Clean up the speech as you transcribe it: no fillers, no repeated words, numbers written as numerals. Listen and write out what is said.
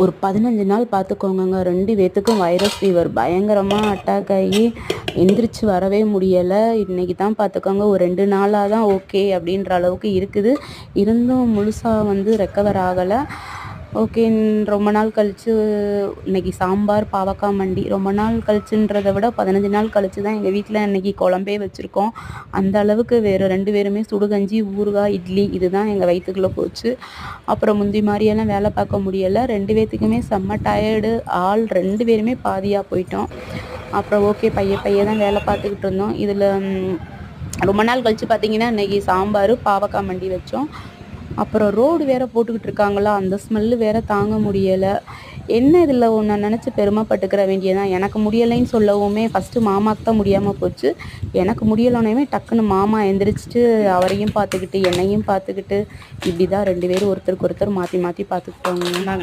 ஒரு 15 நாள் பார்த்துக்கோங்கங்க. 2 பேத்துக்கும் வைரஸ் ஃபீவர் பயங்கரமா அட்டாக் ஆகி எந்திரிச்சு வரவே முடியலை. இன்னைக்கு தான் பார்த்துக்கோங்க ஒரு 2 நாளாக தான் ஓகே அப்படின்ற அளவுக்கு இருக்குது. இருந்தும் முழுசாக வந்து ரெக்கவர் ஆகலை. ஓகே, ரொம்ப நாள் கழித்து இன்னைக்கு சாம்பார் பாவக்காய் மண்டி. ரொம்ப நாள் கழிச்சுன்றதை விட 15 நாள் கழித்து தான் எங்கள் வீட்டில் இன்னைக்கு குழம்பே வச்சுருக்கோம். அந்த அளவுக்கு வேறு 2 பேருமே சுடுகஞ்சி ஊறுகாய் இட்லி இதுதான் எங்கள் வயிற்றுக்குள்ளே போச்சு. அப்புறம் முந்தி மாதிரியெல்லாம் வேலை பார்க்க முடியலை. 2 பேர்த்துக்குமே செம்ம டயர்டு. ஆள் 2 பேருமே பாதியாக போயிட்டோம். அப்புறம் ஓகே பைய தான் வேலை பார்த்துக்கிட்டு இருந்தோம். இதில் ரொம்ப நாள் கழித்து பார்த்திங்கன்னா இன்றைக்கி சாம்பார் பாவக்காய் மண்டி வச்சோம். அப்புறம் ரோடு வேறு போட்டுக்கிட்டு இருக்காங்களா, அந்த ஸ்மெல்லு வேறு தாங்க முடியலை. என்ன இதில் ஒன்று நினச்சி பெருமைப்பட்டுக்கிற வேண்டியதான். எனக்கு முடியலைன்னு சொல்லவுமே ஃபஸ்ட்டு மாமாவுக்கு தான் முடியாமல் போச்சு. எனக்கு முடியலைன்னே டக்குன்னு மாமா எந்திரிச்சிட்டு அவரையும் பார்த்துக்கிட்டு என்னையும் பார்த்துக்கிட்டு இப்படி தான் 2 பேரும் ஒருத்தருக்கு ஒருத்தர் மாற்றி மாற்றி பார்த்துக்கிட்டோங்க.